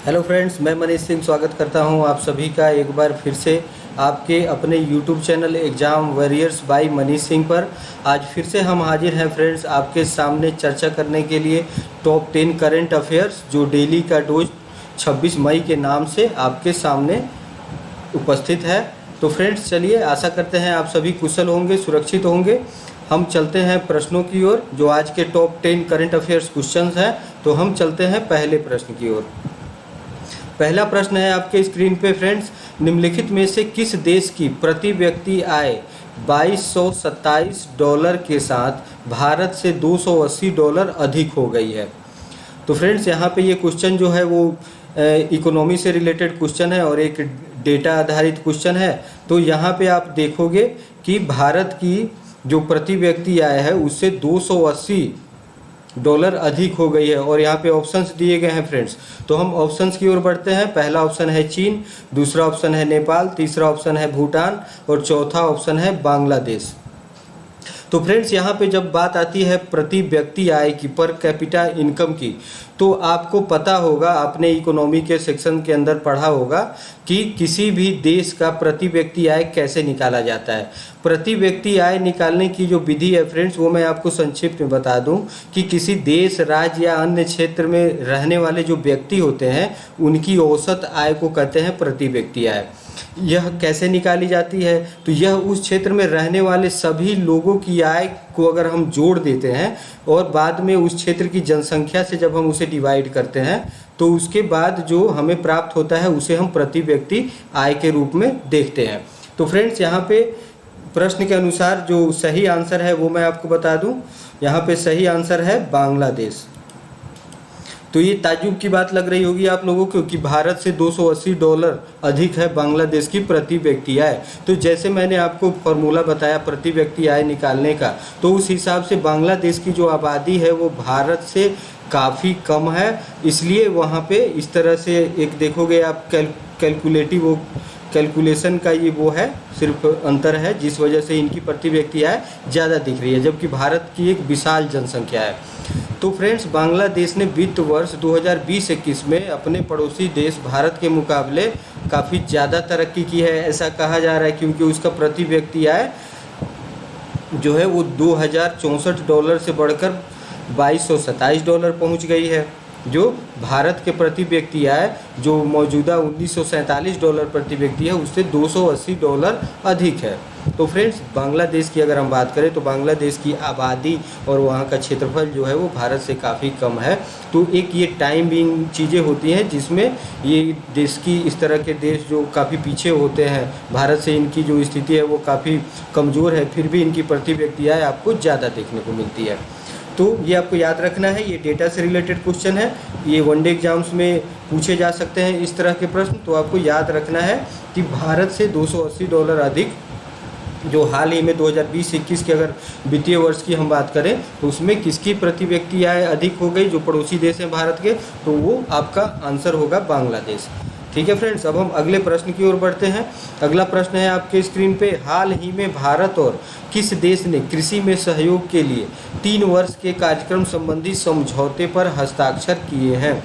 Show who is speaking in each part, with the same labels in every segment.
Speaker 1: Hello friends, मैं मनीष सिंह स्वागत करता हूं आप सभी का एक बार फिर से आपके अपने YouTube channel exam warriors by Manish Singh पर। आज फिर से हम हाजिर हैं फ्रेंड्स आपके सामने चर्चा करने के लिए टॉप 10 करंट अफेयर्स जो डेली का डोज 26 मई के नाम से आपके सामने उपस्थित है। तो फ्रेंड्स चलिए, आशा करते हैं आप सभी कुशल होंगे, सुरक्षित होंगे। हम चलते हैं प्रश्नों की ओर जो आज के टॉप 10 करंट अफेयर्स क्वेश्चंस हैं। तो हम चलते हैं पहले प्रश्न की ओर। पहला प्रश्न है आपके स्क्रीन पे फ्रेंड्स, निम्नलिखित में से किस देश की प्रति व्यक्ति आय $2227 के साथ भारत से $280 अधिक हो गई है। तो फ्रेंड्स यहाँ पे ये क्वेश्चन जो है वो इकोनॉमी से रिलेटेड क्वेश्चन है और एक डेटा आधारित क्वेश्चन है। तो यहाँ पे आप देखोगे कि भारत की जो प्रति व्यक्ति आय है उससे $280 अधिक हो गई है। और यहाँ पे ऑप्शंस दिए गए हैं फ्रेंड्स। तो हम ऑप्शंस की ओर बढ़ते हैं। पहला ऑप्शन है चीन, दूसरा ऑप्शन है नेपाल, तीसरा ऑप्शन है भूटान और चौथा ऑप्शन है बांग्लादेश। तो फ्रेंड्स यहाँ पे जब बात आती है प्रति व्यक्ति आय की, पर कैपिटा इनकम की, तो आपको पता होगा, आपने इकोनॉमी के सेक्शन के अंदर पढ़ा होगा कि किसी भी देश का प्रति व्यक्ति आय कैसे निकाला जाता है। प्रति व्यक्ति आय निकालने की जो विधि है फ्रेंड्स वो मैं आपको संक्षिप्त में बता दूं कि किसी देश, राज्य या अन्य क्षेत्र में रहने वाले जो व्यक्ति होते हैं उनकी औसत आय को कहते हैं प्रति व्यक्ति आय। यह कैसे निकाली जाती है? तो यह उस क्षेत्र में रहने वाले सभी लोगों की आय को अगर हम जोड़ देते हैं और बाद में उस क्षेत्र की जनसंख्या से जब हम उसे डिवाइड करते हैं तो उसके बाद जो हमें प्राप्त होता है उसे हम प्रति व्यक्ति आय के रूप में देखते हैं। तो फ्रेंड्स यहाँ पे प्रश्न के अनुसार जो सही आंसर है वो मैं आपको बता दूं। यहाँ पे सही आंसर है बांग्लादेश। तो ये ताज्जुब की बात लग रही होगी आप लोगों को कि भारत से $280 अधिक है बांग्लादेश की प्रति व्यक्ति आय। तो जैसे मैंने आपको फॉर्मूला बताया प्रति व्यक्ति आय निकालने का, तो उस हिसाब से बांग्लादेश की जो आबादी है वो भारत से काफ़ी कम है। इसलिए वहाँ पे इस तरह से एक देखोगे आप कैलकुलेशन का ये वो है, सिर्फ अंतर है जिस वजह से इनकी प्रति व्यक्ति आय ज़्यादा दिख रही है, जबकि भारत की एक विशाल जनसंख्या है। तो फ्रेंड्स बांग्लादेश ने वित्त वर्ष 2020-21 में अपने पड़ोसी देश भारत के मुकाबले काफ़ी ज़्यादा तरक्की की है, ऐसा कहा जा रहा है, क्योंकि उसका प्रति व्यक्ति आय जो है वो $2064 से बढ़कर $2227 पहुंच गई है, जो भारत के प्रति व्यक्ति आय जो मौजूदा $1947 प्रति व्यक्ति है उससे $280 अधिक है। तो फ्रेंड्स बांग्लादेश की अगर हम बात करें तो बांग्लादेश की आबादी और वहाँ का क्षेत्रफल जो है वो भारत से काफ़ी कम है। तो एक ये टाइम बिंग चीज़ें होती हैं जिसमें ये देश की, इस तरह के देश जो काफ़ी पीछे होते हैं भारत से, इनकी जो स्थिति है वो काफ़ी कमज़ोर है, फिर भी इनकी प्रति व्यक्ति आय आपको ज़्यादा देखने को मिलती है। तो ये आपको याद रखना है, ये डेटा से रिलेटेड क्वेश्चन है, ये वनडे एग्जाम्स में पूछे जा सकते हैं इस तरह के प्रश्न। तो आपको याद रखना है कि भारत से $280 अधिक जो हाल ही में 2020-21 के अगर वित्तीय वर्ष की हम बात करें तो उसमें किसकी प्रति व्यक्ति आय अधिक हो गई, जो पड़ोसी देश हैं भारत के, तो वो आपका आंसर होगा बांग्लादेश। ठीक है फ्रेंड्स, अब हम अगले प्रश्न की ओर बढ़ते हैं। अगला प्रश्न है आपके स्क्रीन पे, हाल ही में भारत और किस देश ने कृषि में सहयोग के लिए 3 वर्ष के कार्यक्रम संबंधी समझौते पर हस्ताक्षर किए हैं?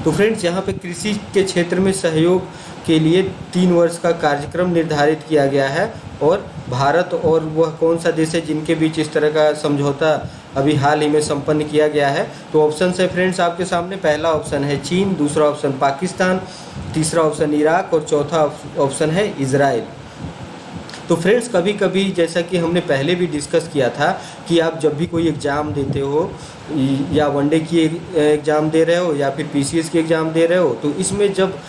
Speaker 1: तो फ्रेंड्स यहाँ पे कृषि के क्षेत्र में सहयोग के लिए 3 वर्ष का कार्यक्रम निर्धारित किया गया है और भारत और वह कौन सा देश है जिनके बीच इस तरह का समझौता अभी हाल ही में संपन्न किया गया है? तो ऑप्शन है फ्रेंड्स आपके सामने। पहला ऑप्शन है चीन, दूसरा ऑप्शन पाकिस्तान, तीसरा ऑप्शन इराक और चौथा ऑप्शन है इजराइल। तो फ्रेंड्स कभी कभी जैसा कि हमने पहले भी डिस्कस किया था कि आप जब भी कोई एग्ज़ाम देते हो या वनडे की एग्ज़ाम दे रहे हो या फिर पीसीएस की एग्ज़ाम दे रहे हो, तो इसमें जब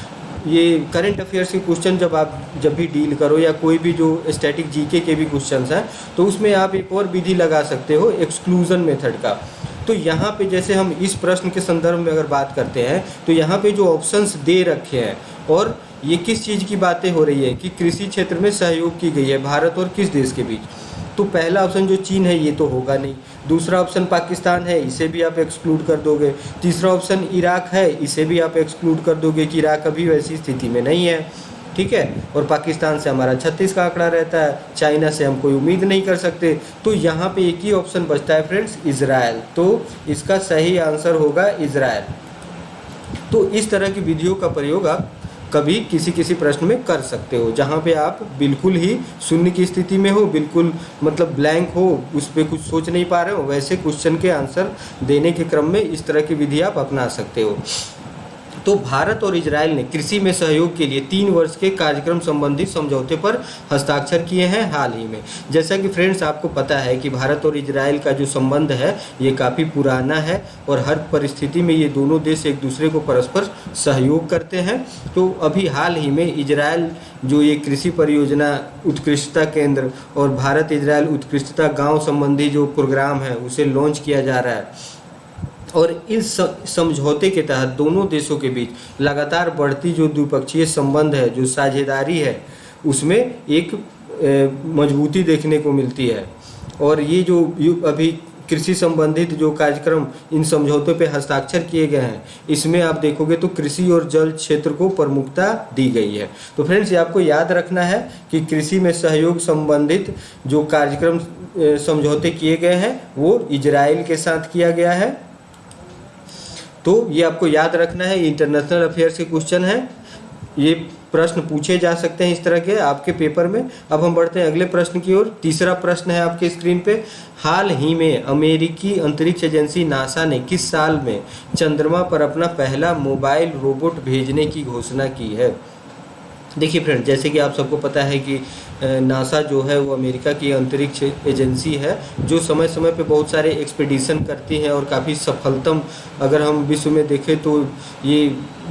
Speaker 1: ये करंट अफेयर्स के क्वेश्चन जब भी डील करो या कोई भी जो स्टैटिक जीके के भी क्वेश्चंस हैं, तो उसमें आप एक और विधि लगा सकते हो एक्सक्लूजन मेथड का। तो यहाँ पे जैसे हम इस प्रश्न के संदर्भ में अगर बात करते हैं तो यहाँ पे जो ऑप्शंस दे रखे हैं और ये किस चीज़ की बातें हो रही है कि कृषि क्षेत्र में सहयोग की गई है भारत और किस देश के बीच। तो पहला ऑप्शन जो चीन है ये तो होगा नहीं, दूसरा ऑप्शन पाकिस्तान है, इसे भी आप एक्सक्लूड कर दोगे, तीसरा ऑप्शन इराक है, इसे भी आप एक्सक्लूड कर दोगे कि इराक अभी वैसी स्थिति में नहीं है। ठीक है, और पाकिस्तान से हमारा 36 का आंकड़ा रहता है, चाइना से हम कोई उम्मीद नहीं कर सकते। तो यहाँ पे एक ही ऑप्शन बचता है फ्रेंड्स, इजराइल। तो इसका सही आंसर होगा इजराइल। तो इस तरह की विधियों का प्रयोग आप कभी किसी किसी प्रश्न में कर सकते हो, जहाँ पे आप बिल्कुल ही शून्य की स्थिति में हो, बिल्कुल मतलब ब्लैंक हो, उस पर कुछ सोच नहीं पा रहे हो, वैसे क्वेश्चन के आंसर देने के क्रम में इस तरह की विधि आप अपना सकते हो। तो भारत और इजराइल ने कृषि में सहयोग के लिए 3 वर्ष के कार्यक्रम संबंधी समझौते पर हस्ताक्षर किए हैं हाल ही में। जैसा कि फ्रेंड्स आपको पता है कि भारत और इजराइल का जो संबंध है ये काफ़ी पुराना है और हर परिस्थिति में ये दोनों देश एक दूसरे को परस्पर सहयोग करते हैं। तो अभी हाल ही में इजराइल जो ये कृषि परियोजना उत्कृष्टता केंद्र और भारत इजराइल उत्कृष्टता गाँव संबंधी जो प्रोग्राम है उसे लॉन्च किया जा रहा है, और इस समझौते के तहत दोनों देशों के बीच लगातार बढ़ती जो द्विपक्षीय संबंध है, जो साझेदारी है, उसमें एक मजबूती देखने को मिलती है। और ये जो अभी कृषि संबंधित जो कार्यक्रम इन समझौतों पे हस्ताक्षर किए गए हैं, इसमें आप देखोगे तो कृषि और जल क्षेत्र को प्रमुखता दी गई है। तो फ्रेंड्स ये आपको याद रखना है कि कृषि में सहयोग संबंधित जो कार्यक्रम समझौते किए गए हैं वो इजराइल के साथ किया गया है। तो ये आपको याद रखना है, इंटरनेशनल अफेयर्स के क्वेश्चन है, ये प्रश्न पूछे जा सकते हैं इस तरह के आपके पेपर में। अब हम बढ़ते हैं अगले प्रश्न की ओर। तीसरा प्रश्न है आपके स्क्रीन पे, हाल ही में अमेरिकी अंतरिक्ष एजेंसी नासा ने किस साल में चंद्रमा पर अपना पहला मोबाइल रोबोट भेजने की घोषणा की है? देखिए फ्रेंड, जैसे कि आप सबको पता है कि नासा जो है वो अमेरिका की अंतरिक्ष एजेंसी है जो समय समय पे बहुत सारे एक्सपीडिशन करती है और काफ़ी सफलतम, अगर हम विश्व में देखें तो ये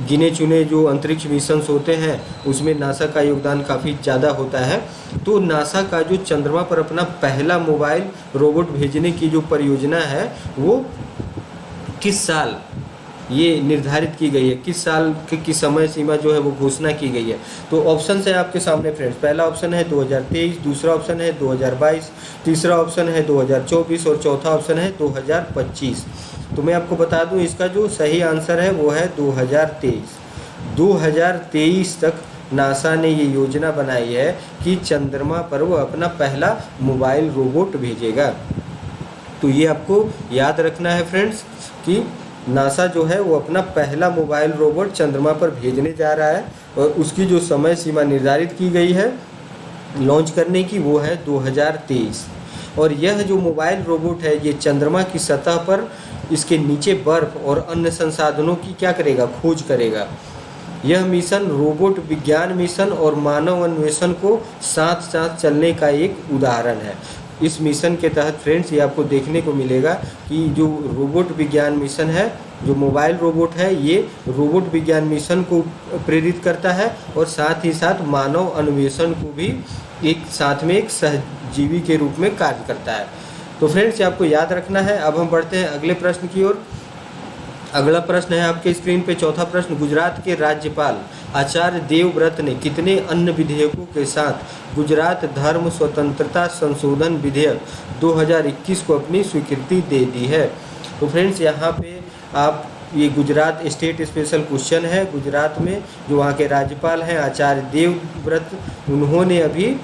Speaker 1: गिने चुने जो अंतरिक्ष मिशंस होते हैं उसमें नासा का योगदान काफ़ी ज़्यादा होता है। तो नासा का जो चंद्रमा पर अपना पहला मोबाइल रोबोट भेजने की जो परियोजना है वो किस साल ये निर्धारित की गई है, किस साल की समय सीमा जो है वो घोषणा की गई है? तो ऑप्शन है आपके सामने फ्रेंड्स। पहला ऑप्शन है 2023, दूसरा ऑप्शन है 2022, तीसरा ऑप्शन है 2024 और चौथा ऑप्शन है 2025। तो मैं आपको बता दूं इसका जो सही आंसर है वो है 2023। 2023 तक नासा ने ये योजना बनाई है कि चंद्रमा पर वो अपना पहला मोबाइल रोबोट भेजेगा। तो ये आपको याद रखना है फ्रेंड्स कि नासा जो है वो अपना पहला मोबाइल रोबोट चंद्रमा पर भेजने जा रहा है और उसकी जो समय सीमा निर्धारित की गई है लॉन्च करने की वो है 2023। और यह जो मोबाइल रोबोट है ये चंद्रमा की सतह पर इसके नीचे बर्फ और अन्य संसाधनों की क्या करेगा, खोज करेगा। यह मिशन रोबोट विज्ञान मिशन और मानव अन्वेषण को साथ साथ चलने का एक उदाहरण है। इस मिशन के तहत फ्रेंड्स ये आपको देखने को मिलेगा कि जो रोबोट विज्ञान मिशन है, जो मोबाइल रोबोट है, ये रोबोट विज्ञान मिशन को प्रेरित करता है और साथ ही साथ मानव अन्वेषण को भी एक साथ में एक सहजीवी के रूप में कार्य करता है। तो फ्रेंड्स ये आपको याद रखना है। अब हम बढ़ते हैं अगले प्रश्न की ओर। अगला प्रश्न है आपके स्क्रीन पे चौथा प्रश्न, गुजरात के राज्यपाल आचार्य देवव्रत ने कितने अन्य विधेयकों के साथ गुजरात धर्म स्वतंत्रता संशोधन विधेयक 2021 को अपनी स्वीकृति दे दी है? तो फ्रेंड्स यहाँ पे आप ये गुजरात स्टेट स्पेशल क्वेश्चन है। गुजरात में जो वहाँ के राज्यपाल हैं आचार्य देवव्रत, उन्होंने अभी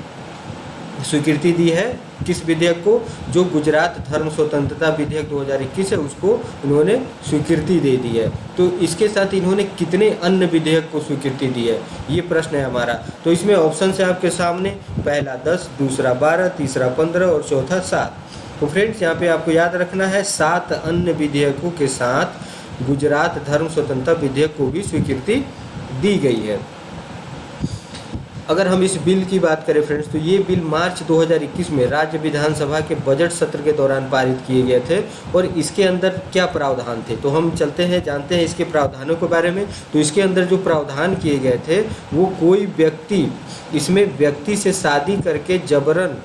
Speaker 1: स्वीकृति दी है किस विधेयक को? जो गुजरात धर्म स्वतंत्रता विधेयक 2021 है उसको उन्होंने स्वीकृति दे दी है। तो इसके साथ इन्होंने कितने अन्य विधेयक को स्वीकृति दी है, ये प्रश्न है हमारा। तो इसमें ऑप्शन है आपके सामने, पहला 10, दूसरा 12, तीसरा 15 और चौथा 7। तो फ्रेंड्स यहाँ पे आपको याद रखना है 7 अन्य विधेयकों के साथ गुजरात धर्म स्वतंत्रता विधेयक को भी स्वीकृति दी गई है। अगर हम इस बिल की बात करें फ्रेंड्स तो ये बिल मार्च 2021 में राज्य विधानसभा के बजट सत्र के दौरान पारित किए गए थे। और इसके अंदर क्या प्रावधान थे, तो हम चलते हैं जानते हैं इसके प्रावधानों के बारे में। तो इसके अंदर जो प्रावधान किए गए थे वो कोई व्यक्ति इसमें व्यक्ति से शादी करके जबरन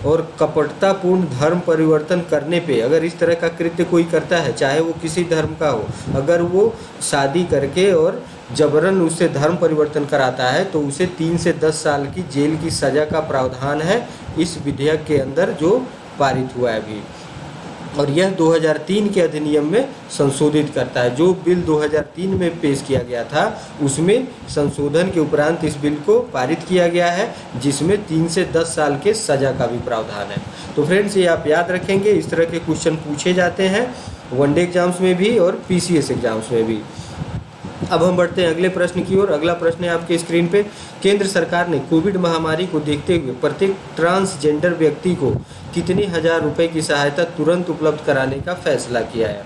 Speaker 1: और कपटतापूर्ण धर्म परिवर्तन करने पे, अगर इस तरह का कृत्य कोई करता है चाहे वो किसी धर्म का हो, अगर वो शादी करके और जबरन उससे धर्म परिवर्तन कराता है तो उसे 3 से 10 साल की जेल की सज़ा का प्रावधान है इस विधेयक के अंदर जो पारित हुआ है अभी। और यह 2003 के अधिनियम में संशोधित करता है। जो बिल 2003 में पेश किया गया था उसमें संशोधन के उपरांत इस बिल को पारित किया गया है जिसमें 3 से 10 साल के सज़ा का भी प्रावधान है। तो फ्रेंड्स ये आप याद रखेंगे, इस तरह के क्वेश्चन पूछे जाते हैं वनडे एग्जाम्स में भी और PCS एग्जाम्स में भी। अब हम बढ़ते हैं अगले प्रश्न की ओर। अगला प्रश्न है आपके स्क्रीन पे। केंद्र सरकार ने कोविड महामारी को देखते हुए प्रत्येक ट्रांसजेंडर व्यक्ति को कितने हजार रुपए की सहायता तुरंत उपलब्ध कराने का फैसला किया है?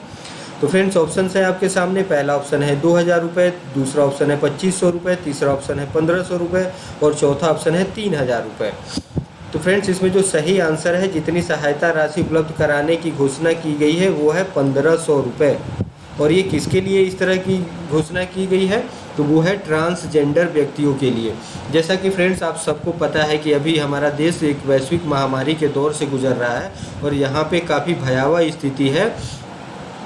Speaker 1: तो फ्रेंड्स ऑप्शन है आपके सामने। पहला ऑप्शन है 2000 रुपये, दूसरा ऑप्शन है 2500 रुपये, तीसरा ऑप्शन है 1500 रुपये और चौथा ऑप्शन है 3000 रुपये। तो फ्रेंड्स इसमें जो सही आंसर है, जितनी सहायता राशि उपलब्ध कराने की घोषणा की गई है वो है 1500 रुपये। और ये किसके लिए इस तरह की घोषणा की गई है? तो वो है ट्रांसजेंडर व्यक्तियों के लिए। जैसा कि फ्रेंड्स आप सबको पता है कि अभी हमारा देश एक वैश्विक महामारी के दौर से गुजर रहा है और यहाँ पे काफ़ी भयावह स्थिति है,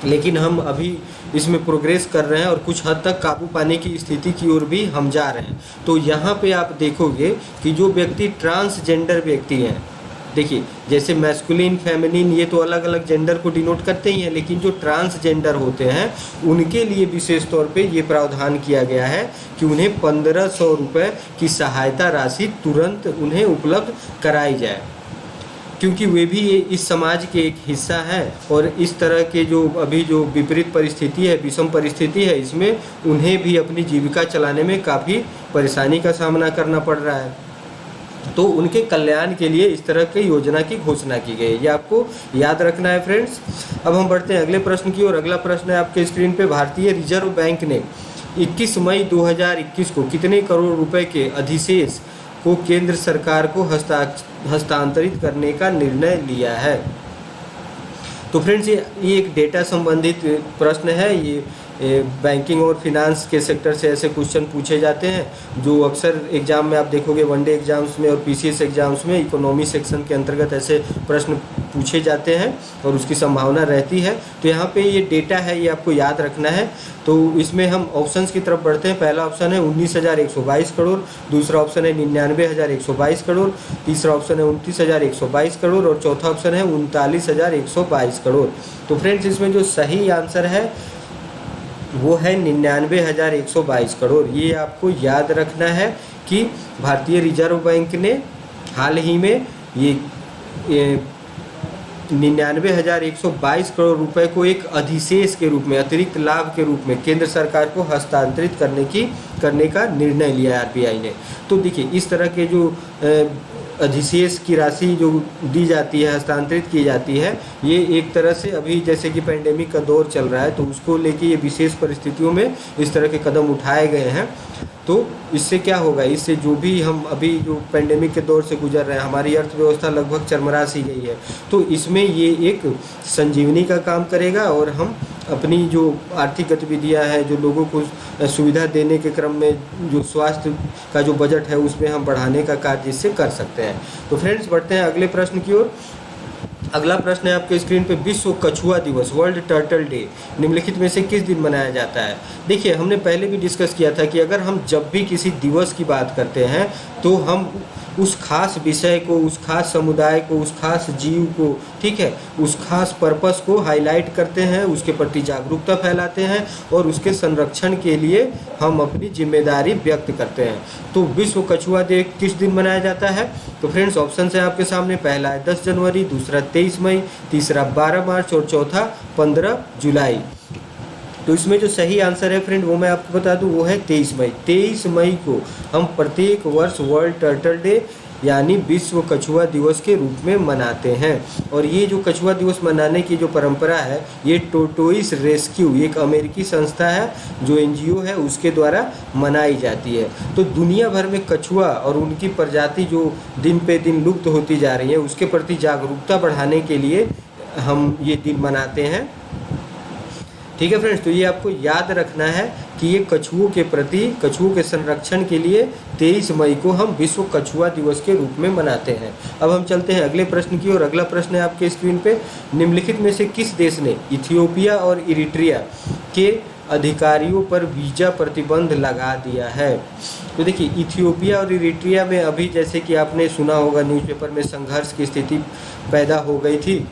Speaker 1: लेकिन हम अभी इसमें प्रोग्रेस कर रहे हैं और कुछ हद तक काबू पाने की स्थिति की ओर भी हम जा रहे हैं। तो यहाँ पे आप देखोगे कि जो व्यक्ति ट्रांसजेंडर व्यक्ति हैं, देखिए जैसे मैस्कुलिन, फेमिनिन, ये तो अलग अलग जेंडर को डिनोट करते ही हैं, लेकिन जो ट्रांसजेंडर होते हैं उनके लिए विशेष तौर पे ये प्रावधान किया गया है कि उन्हें 1500 रुपये की सहायता राशि तुरंत उन्हें उपलब्ध कराई जाए, क्योंकि वे भी इस समाज के एक हिस्सा हैं और इस तरह के जो अभी जो विपरीत परिस्थिति है, विषम परिस्थिति है, इसमें उन्हें भी अपनी जीविका चलाने में काफ़ी परेशानी का सामना करना पड़ रहा है। तो उनके कल्याण के लिए इस तरह की योजना की घोषणा की गई है, ये आपको याद रखना है फ्रेंड्स। अब हम बढ़ते हैं अगले प्रश्न की ओर। अगला प्रश्न है आपके स्क्रीन पे। भारतीय रिजर्व बैंक ने 21 मई 2021 को कितने करोड़ रुपए के अधिशेष को केंद्र सरकार को हस्तांतरित करने का निर्णय लिया है? तो फ्रेंड्स ये एक डेटा संबंधित प्रश्न है। ये बैंकिंग और फिनांस के सेक्टर से ऐसे क्वेश्चन पूछे जाते हैं जो अक्सर एग्जाम में आप देखोगे, वनडे एग्जाम्स में और पीसीएस एग्जाम्स में इकोनॉमी सेक्शन के अंतर्गत ऐसे प्रश्न पूछे जाते हैं और उसकी संभावना रहती है। तो यहाँ पे ये डेटा है, ये आपको याद रखना है। तो इसमें हम ऑप्शंस की तरफ बढ़ते हैं। पहला ऑप्शन है 19,122 करोड़, दूसरा ऑप्शन है 99,122 करोड़, तीसरा ऑप्शन है 29,122 करोड़ और चौथा ऑप्शन है 39,122 करोड़। तो फ्रेंड्स इसमें जो सही आंसर है वो है 99,122 करोड़। ये आपको याद रखना है कि भारतीय रिजर्व बैंक ने हाल ही में ये 99,122 करोड़ रुपए को एक अधिशेष के रूप में, अतिरिक्त लाभ के रूप में केंद्र सरकार को हस्तांतरित करने का निर्णय लिया है आरबीआई ने। तो देखिए इस तरह के जो अधिशेष की राशि जो दी जाती है, हस्तांतरित की जाती है, ये एक तरह से अभी जैसे कि पेंडेमिक का दौर चल रहा है तो उसको लेके ये विशेष परिस्थितियों में इस तरह के कदम उठाए गए हैं। तो इससे क्या होगा, इससे जो भी हम अभी जो पेंडेमिक के दौर से गुजर रहे हैं, हमारी अर्थव्यवस्था लगभग चरमरा सी गई है, तो इसमें ये एक संजीवनी का काम करेगा और हम अपनी जो आर्थिक गतिविधियां हैं, जो लोगों को सुविधा देने के क्रम में जो स्वास्थ्य का जो बजट है उसमें हम बढ़ाने का कार्य इससे कर सकते हैं। तो फ्रेंड्स बढ़ते हैं अगले प्रश्न की ओर। अगला प्रश्न है आपके स्क्रीन पे। विश्व कछुआ दिवस, वर्ल्ड टर्टल डे, निम्नलिखित में से किस दिन मनाया जाता है? देखिए हमने पहले भी डिस्कस किया था कि अगर हम जब भी किसी दिवस की बात करते हैं तो हम उस खास विषय को, उस खास समुदाय को, उस खास जीव को, ठीक है, उस खास पर्पस को हाईलाइट करते हैं, उसके प्रति जागरूकता फैलाते हैं और उसके संरक्षण के लिए हम अपनी जिम्मेदारी व्यक्त करते हैं। तो विश्व कछुआ डे किस दिन मनाया जाता है? तो फ्रेंड्स ऑप्शन है आपके सामने। पहला है 10 जनवरी, दूसरा 23 मई, तीसरा 12 मार्च और चौथा 15 जुलाई। तो इसमें जो सही आंसर है फ्रेंड वो मैं आपको बता दूं, वो है 23 मई। 23 मई को हम प्रत्येक वर्ष वर्ल्ड टर्टल डे यानी विश्व कछुआ दिवस के रूप में मनाते हैं। और ये जो कछुआ दिवस मनाने की जो परंपरा है, ये टोटोइस रेस्क्यू, एक अमेरिकी संस्था है जो एनजीओ है, उसके द्वारा मनाई जाती है। तो दुनिया भर में कछुआ और उनकी प्रजाति जो दिन पे दिन लुप्त होती जा रही है उसके प्रति जागरूकता बढ़ाने के लिए हम ये दिन मनाते हैं। ठीक है फ्रेंड्स, तो ये आपको याद रखना है कि ये कछुओं के प्रति, कछुओं के संरक्षण के लिए 23 मई को हम विश्व कछुआ दिवस के रूप में मनाते हैं। अब हम चलते हैं अगले प्रश्न की ओर। अगला प्रश्न है आपके स्क्रीन पे। निम्नलिखित में से किस देश ने इथियोपिया और इरिट्रिया के अधिकारियों पर वीज़ा प्रतिबंध लगा दिया है? तो देखिए इथियोपिया और इरिट्रिया में अभी जैसे कि आपने सुना होगा न्यूज़पेपर में संघर्ष की स्थिति पैदा हो गई थी,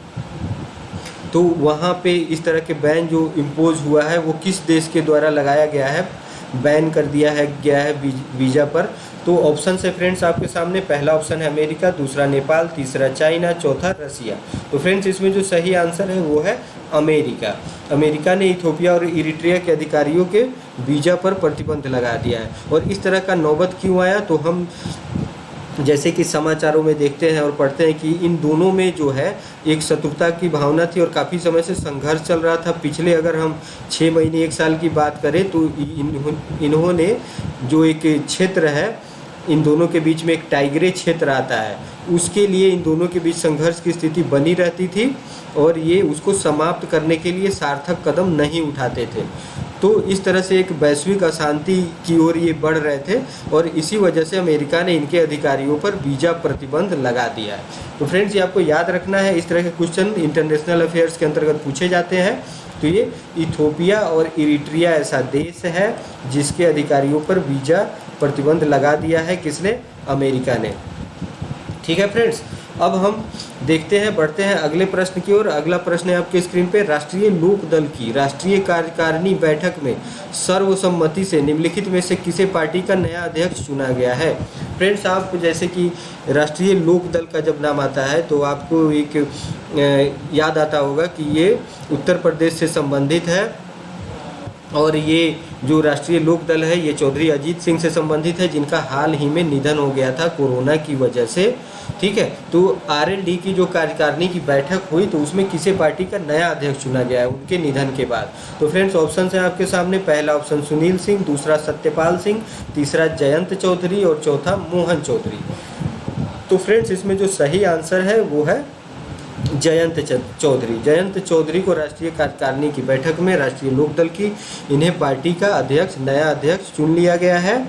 Speaker 1: तो वहाँ पे इस तरह के बैन जो इम्पोज हुआ है वो किस देश के द्वारा लगाया गया है? बैन कर दिया है गया है वीज़ा पर। तो ऑप्शन है फ्रेंड्स आपके सामने, पहला ऑप्शन है अमेरिका, दूसरा नेपाल, तीसरा चाइना, चौथा रसिया। तो फ्रेंड्स इसमें जो सही आंसर है वो है अमेरिका। अमेरिका ने इथियोपिया और इरिट्रिया के अधिकारियों के वीज़ा पर प्रतिबंध लगा दिया है। और इस तरह का नौबत क्यों आया, तो हम जैसे कि समाचारों में देखते हैं और पढ़ते हैं कि इन दोनों में जो है एक शत्रुता की भावना थी और काफ़ी समय से संघर्ष चल रहा था। पिछले अगर हम 6 महीने 1 साल की बात करें तो इन्होंने जो एक क्षेत्र है, इन दोनों के बीच में एक टाइग्रे क्षेत्र आता है, उसके लिए इन दोनों के बीच संघर्ष की स्थिति बनी रहती थी और ये उसको समाप्त करने के लिए सार्थक कदम नहीं उठाते थे। तो इस तरह से एक वैश्विक अशांति की ओर ये बढ़ रहे थे और इसी वजह से अमेरिका ने इनके अधिकारियों पर वीज़ा प्रतिबंध लगा दिया है। तो फ्रेंड्स ये आपको याद रखना है, इस तरह के क्वेश्चन इंटरनेशनल अफेयर्स के अंतर्गत पूछे जाते हैं। तो ये इथियोपिया और इरिट्रिया ऐसा देश है जिसके अधिकारियों पर वीज़ा प्रतिबंध लगा दिया है, किसने, अमेरिका ने। ठीक है फ्रेंड्स, अब हम देखते हैं, बढ़ते हैं अगले प्रश्न की ओर। अगला प्रश्न है आपके स्क्रीन पे, राष्ट्रीय लोक दल की राष्ट्रीय कार्यकारिणी बैठक में सर्वसम्मति से निम्नलिखित में से किसे पार्टी का नया अध्यक्ष चुना गया है। फ्रेंड्स आप जैसे कि राष्ट्रीय लोक दल का जब नाम आता है तो आपको एक याद आता होगा कि ये उत्तर प्रदेश से संबंधित है और ये जो राष्ट्रीय लोक दल है ये चौधरी अजीत सिंह से संबंधित है, जिनका हाल ही में निधन हो गया था कोरोना की वजह से। ठीक है, तो आरएलडी की जो कार्यकारिणी की बैठक हुई तो उसमें किसे पार्टी का नया अध्यक्ष चुना गया है उनके निधन के बाद। तो फ्रेंड्स ऑप्शन है आपके सामने, पहला ऑप्शन सुनील सिंह, दूसरा सत्यपाल सिंह, तीसरा जयंत चौधरी और चौथा मोहन चौधरी। तो फ्रेंड्स इसमें जो सही आंसर है वो है जयंत चौधरी। जयंत चौधरी को राष्ट्रीय कार्यकारिणी की बैठक में राष्ट्रीय लोकदल की इन्हें पार्टी का अध्यक्ष, नया अध्यक्ष चुन लिया गया है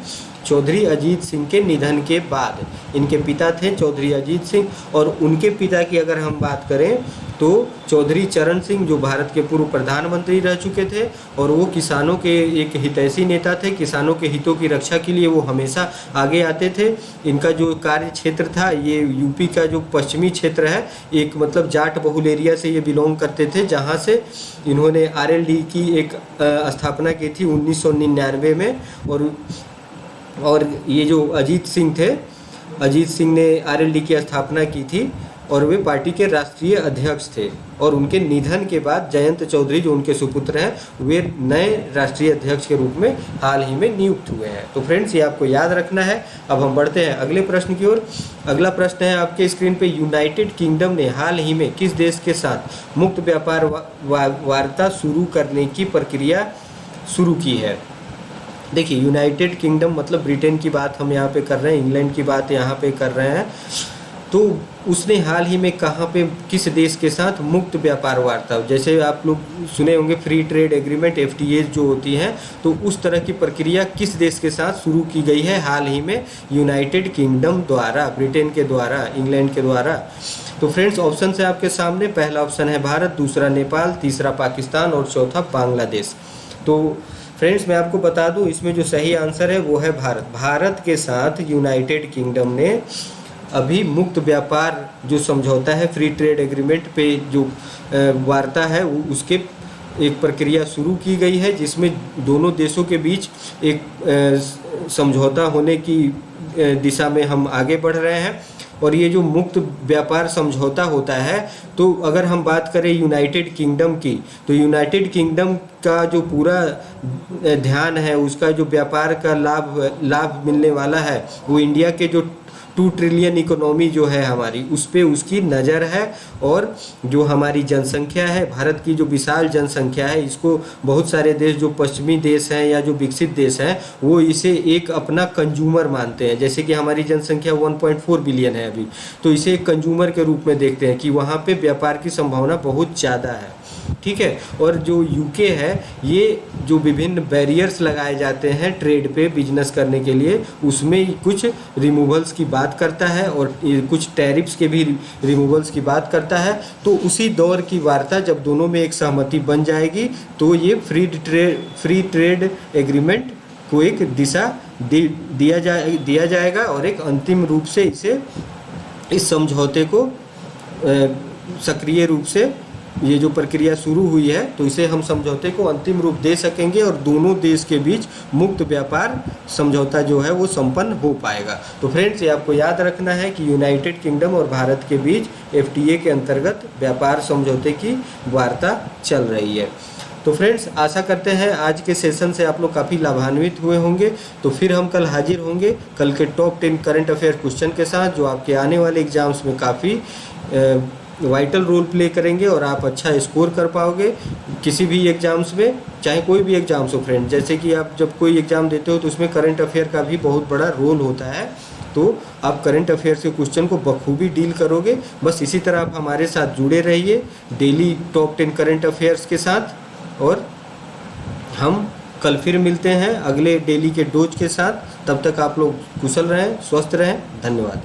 Speaker 1: चौधरी अजीत सिंह के निधन के बाद। इनके पिता थे चौधरी अजीत सिंह और उनके पिता की अगर हम बात करें तो चौधरी चरण सिंह जो भारत के पूर्व प्रधानमंत्री रह चुके थे और वो किसानों के एक हितैषी नेता थे। किसानों के हितों की रक्षा के लिए वो हमेशा आगे आते थे। इनका जो कार्य क्षेत्र था ये यूपी का जो पश्चिमी क्षेत्र है, एक मतलब जाट बहुल एरिया से ये बिलोंग करते थे, जहाँ से इन्होंने आरएलडी की एक स्थापना की थी 1999 में। और ये जो अजीत सिंह थे, अजीत सिंह ने आरएलडी की स्थापना की थी और वे पार्टी के राष्ट्रीय अध्यक्ष थे। और उनके निधन के बाद जयंत चौधरी जो उनके सुपुत्र हैं वे नए राष्ट्रीय अध्यक्ष के रूप में हाल ही में नियुक्त हुए हैं। तो फ्रेंड्स ये आपको याद रखना है। अब हम बढ़ते हैं अगले प्रश्न की ओर। अगला प्रश्न है आपके स्क्रीन पे, यूनाइटेड किंगडम ने हाल ही में किस देश के साथ मुक्त व्यापार वार्ता शुरू करने की प्रक्रिया शुरू की है। देखिए यूनाइटेड किंगडम मतलब ब्रिटेन की बात हम यहाँ पे कर रहे हैं, इंग्लैंड की बात यहाँ पे कर रहे हैं। तो उसने हाल ही में कहाँ पे किस देश के साथ मुक्त व्यापार वार्ता, जैसे आप लोग सुने होंगे फ्री ट्रेड एग्रीमेंट FTA जो होती हैं, तो उस तरह की प्रक्रिया किस देश के साथ शुरू की गई है हाल ही में यूनाइटेड किंगडम द्वारा, ब्रिटेन के द्वारा, इंग्लैंड के द्वारा। तो फ्रेंड्स ऑप्शन है आपके सामने, पहला ऑप्शन है भारत, दूसरा नेपाल, तीसरा पाकिस्तान और चौथा बांग्लादेश। तो फ्रेंड्स मैं आपको बता दूं इसमें जो सही आंसर है वो है भारत। भारत के साथ यूनाइटेड किंगडम ने अभी मुक्त व्यापार जो समझौता है, फ्री ट्रेड एग्रीमेंट पे जो वार्ता है उसके एक प्रक्रिया शुरू की गई है, जिसमें दोनों देशों के बीच एक समझौता होने की दिशा में हम आगे बढ़ रहे हैं। और ये जो मुक्त व्यापार समझौता होता है, तो अगर हम बात करें यूनाइटेड किंगडम की, तो यूनाइटेड किंगडम का जो पूरा ध्यान है, उसका जो व्यापार का लाभ मिलने वाला है वो इंडिया के जो 2 ट्रिलियन इकोनॉमी जो है हमारी, उस पे उसकी नज़र है। और जो हमारी जनसंख्या है, भारत की जो विशाल जनसंख्या है, इसको बहुत सारे देश जो पश्चिमी देश हैं या जो विकसित देश हैं वो इसे एक अपना कंज्यूमर मानते हैं। जैसे कि हमारी जनसंख्या 1.4 बिलियन है अभी, तो इसे एक कंज्यूमर के रूप में देखते हैं कि वहाँ पे व्यापार की संभावना बहुत ज़्यादा है। ठीक है, और जो यूके है, ये जो विभिन्न बैरियर्स लगाए जाते हैं ट्रेड पे बिजनेस करने के लिए, उसमें कुछ रिमूवल्स की बात करता है और कुछ टैरिफ्स के भी रिमूवल्स की बात करता है। तो उसी दौर की वार्ता जब दोनों में एक सहमति बन जाएगी तो ये फ्री ट्रेड एग्रीमेंट को एक दिशा दिया जाएगा और एक अंतिम रूप से इस समझौते को सक्रिय रूप से ये जो प्रक्रिया शुरू हुई है, तो इसे हम समझौते को अंतिम रूप दे सकेंगे और दोनों देश के बीच मुक्त व्यापार समझौता जो है वो संपन्न हो पाएगा। तो फ्रेंड्स, ये आपको याद रखना है कि यूनाइटेड किंगडम और भारत के बीच FTA के अंतर्गत व्यापार समझौते की वार्ता चल रही है। तो फ्रेंड्स, आशा करते हैं आज के सेशन से आप लोग काफ़ी लाभान्वित हुए होंगे। तो फिर हम कल हाजिर होंगे कल के टॉप 10 करंट अफेयर क्वेश्चन के साथ, जो आपके आने वाले एग्जाम्स में काफ़ी वाइटल रोल प्ले करेंगे और आप अच्छा स्कोर कर पाओगे किसी भी एग्ज़ाम्स में, चाहे कोई भी एग्ज़ाम्स हो फ्रेंड। जैसे कि आप जब कोई एग्ज़ाम देते हो तो उसमें करंट अफेयर का भी बहुत बड़ा रोल होता है, तो आप करंट अफेयर्स के क्वेश्चन को बखूबी डील करोगे। बस इसी तरह आप हमारे साथ जुड़े रहिए डेली टॉप 10 करंट अफेयर्स के साथ, और हम कल फिर मिलते हैं अगले डेली के डोज के साथ। तब तक आप लोग कुशल रहें, स्वस्थ रहें। धन्यवाद।